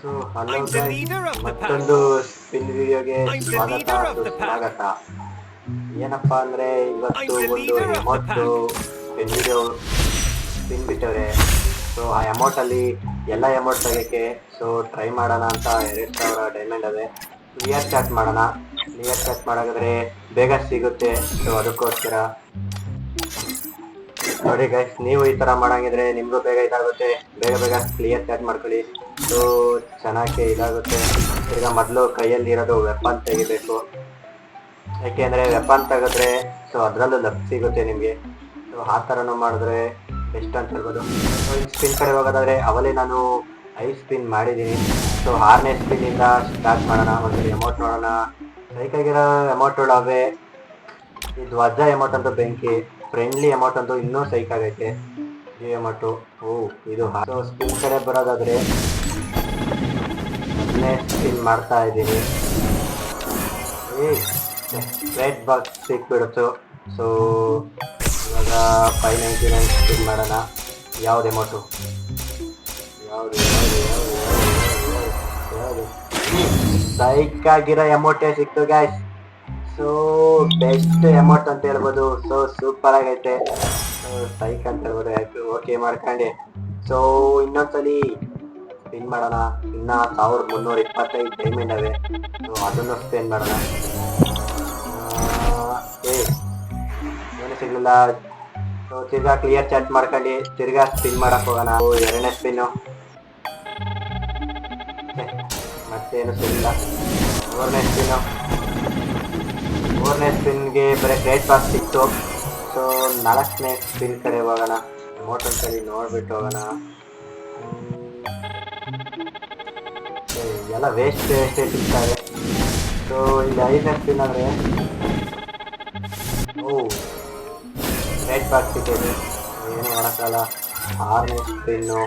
So hello guys, ಮತ್ತೊಂದು spin ವಿಡಿಯೋಗೆ ಸ್ವಾಗತ ಸುಸ್ವಾಗತ. ಏನಪ್ಪಾ ಅಂದ್ರೆ ಇವತ್ತು ಒಂದು ಎಮೌಂಟ್ ಸ್ಪಿನ್ ವಿಡಿಯೋ ಸ್ಪಿನ್ ಬಿಟ್ಟವ್ರೆ. ಸೊ ಆ ಅಮೌಂಟ್ ಅಲ್ಲಿ ಎಲ್ಲ ಅಮೌಂಟ್ ತೆಗೆಯಕ್ಕೆ ಸೊ ಟ್ರೈ ಮಾಡೋಣ ಅಂತ 2000 ಡೈಮಂಡ್ ಅದೇ ಕ್ಲಿಯರ್ ಚಾಟ್ ಮಾಡೋಣ. ಕ್ಲಿಯರ್ ಚಾಟ್ ಮಾಡೋದಾದ್ರೆ ಬೇಗ ಸಿಗುತ್ತೆ. ಸೊ ಅದಕ್ಕೋಸ್ಕರ ನೋಡಿ ಗೈಸ್, ನೀವು ಈ ತರ ಮಾಡಂಗಿದ್ರೆ ನಿಮ್ಗೂ ಬೇಗ ಇದಾಗುತ್ತೆ. ಬೇಗ ಬೇಗ ಕ್ಲಿಯರ್ ಚಾಟ್ ಮಾಡ್ಕೊಳ್ಳಿ. ಸೊ ಚೆನ್ನಾಗಿ ಇದಾಗುತ್ತೆ. ಈಗ ಮೊದಲು ಕೈಯಲ್ಲಿ ಇರೋದು ವೆಪನ್ ತೆಗಿಬೇಕು. ಯಾಕೆಂದ್ರೆ ವೆಪನ್ ತೆಗೆದ್ರೆ ಸೊ ಅದರಲ್ಲೂ ಲಕ್ ಸಿಗುತ್ತೆ ನಿಮಗೆ. ಸೊ ಆ ಥರನೂ ಮಾಡಿದ್ರೆ ಬೆಸ್ಟ್ ಅಂತ ಹೇಳ್ಬೋದು. ಸೊ ಇನ್ನು ಸ್ಪಿನ್ ಕಡೆ ಹೋಗೋದಾದ್ರೆ ಅವಲೇ ನಾನು 5 ಸ್ಪಿನ್ ಮಾಡಿದ್ದೀನಿ. ಸೊ 6ನೇ ಸ್ಪಿನ್ನಿಂದ ಸ್ಟಾರ್ಟ್ ಮಾಡೋಣ. ಒಂದು ಅಮೌಂಟ್ ನೋಡೋಣ. ಸೈಕಾಗಿರೋ ಅಮೌಂಟ್ಗಳು ಅವೇ. ಈ ಧ್ವಜ ಅಮೌಂಟ್ ಅಂತೂ ಬೆಂಕಿ. ಫ್ರೆಂಡ್ಲಿ ಅಮೌಂಟ್ ಅಂತೂ ಇನ್ನೂ ಸೈಕ್ ಆಗೈತೆ ಈ ಅಮೌಂಟು. ಇದು ಸ್ಪಿನ್ ಕಡೆ ಬರೋದಾದ್ರೆ ಸ್ಪಿನ್ ಮಾಡ್ತಾ ಇದ್ದೀನಿ. Red box ಸಿಕ್ಬಿಡುತ್ತು. ಸೊ ಇವಾಗ 599 ಸ್ಪಿನ್ ಮಾಡೋಣ. ಯಾವ್ದು ಅಮೌಂಟು? ಯಾವುದು ಸೈಕ್ ಆಗಿರೋ ಅಮೌಂಟೇ ಸಿಕ್ತು ಗಾಯ್ಸ್. ಸೊ ಬೆಸ್ಟ್ ಅಮೌಂಟ್ ಅಂತ ಹೇಳ್ಬೋದು. ಸೊ ಸೂಪರ್ ಆಗೈತೆ. ಸೈಕ್ ಅಂತ ಹೇಳ್ಬೋದು. ಆಯ್ತು, ಓಕೆ ಮಾಡ್ಕೊಂಡೆ. ಸೊ ಇನ್ನೊಂದ್ಸಲಿ ಸ್ಪಿನ್ ಮಾಡೋಣ. ಇನ್ನ 1325 ಡೈಮಂಡ್ ಅವೆ. ಸೊ ಅದನ್ನು ಸ್ಪಿನ್ ಮಾಡೋಣ. ಏನು ಸಿಗ್ಲಿಲ್ಲ. ಸೊ ತಿರ್ಗಾ ಕ್ಲಿಯರ್ ಚಾಟ್ ಮಾಡ್ಕೊಂಡು ತಿರ್ಗಾ ಸ್ಪಿನ್ ಮಾಡಕ್ ಹೋಗೋಣ. 2ನೇ ಸ್ಪಿನ್ನು ಮತ್ತೇನು ಸಿಗಲಿಲ್ಲ. 3ನೇ ಸ್ಪಿನ್ನು. 3ನೇ ಸ್ಪಿನ್ಗೆ ಬರೀ ಗ್ರೇಟ್ ಬಾಕ್ಸ್ ಸಿಕ್ತು. ಸೊ 4ನೇ ಸ್ಪಿನ್ ಕಡೆ ಹೋಗೋಣ. ಅಮೌಂಟ್ ಒಂದ್ಸರಿ ನೋಡ್ಬಿಟ್ಟು ಹೋಗೋಣ. ಎಲ್ಲ ವೇಸ್ಟ್ ಸಿಗ್ತಾರೆ. ಸೊ ಇಲ್ಲಿ 5ನೇ ಸ್ಪಿನ್ ಅಂದರೆ ಗ್ರೇಟ್ ಬಾಕ್ಸ್ ಸಿಕ್ಕಿದೆ. ಏನು ಮಾಡೋಕ್ಕಲ್ಲ. 6ನೇ ಸ್ಪಿನ್ನು.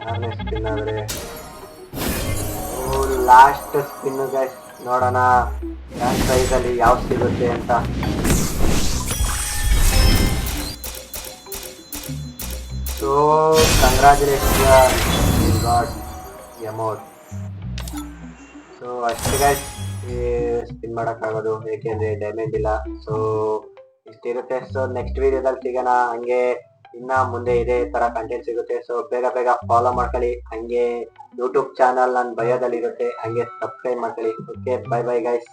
6ನೇ ಸ್ಪಿನ್ ಆದರೆ ಲಾಸ್ಟ್ ಸ್ಪಿನ್ ಗೈಸ್. ನೋಡೋಣ ಗ್ರ್ಯಾಂಡ್ ಪ್ರೈಸ್ ಅಲ್ಲಿ ಯಾವ್ದು ಸಿಗುತ್ತೆ ಅಂತ. So congratulation, you got amount. So ಅಷ್ಟೇ ಗೈಸ್ ಸ್ಪಿನ್ ಮಾಡೋಕ್ಕಾಗೋದು, ಏಕೆಂದರೆ ಡೈಮಂಡ್ ಇಲ್ಲ. ಸೊ ಇಷ್ಟಿರುತ್ತೆ. ಸೊ ನೆಕ್ಸ್ಟ್ ವಿಡಿಯೋದಲ್ಲಿ ಸಿಗೋಣ. ಹಂಗೆ ಇನ್ನ ಮುಂದೆ ಇದೇ ತರ ಕಂಟೆಂಟ್ ಸಿಗುತ್ತೆ. ಸೊ ಬೇಗ ಬೇಗ ಫಾಲೋ ಮಾಡ್ಕೊಳ್ಳಿ. ಹಂಗೆ ಯೂಟ್ಯೂಬ್ ಚಾನಲ್ ನನ್ನ ಬಯೋದಲ್ಲಿ ಇರುತ್ತೆ, ಹಂಗೆ ಸಬ್ಸ್ಕ್ರೈಬ್ ಮಾಡ್ಕೊಳ್ಳಿ. Okay, bye bye guys.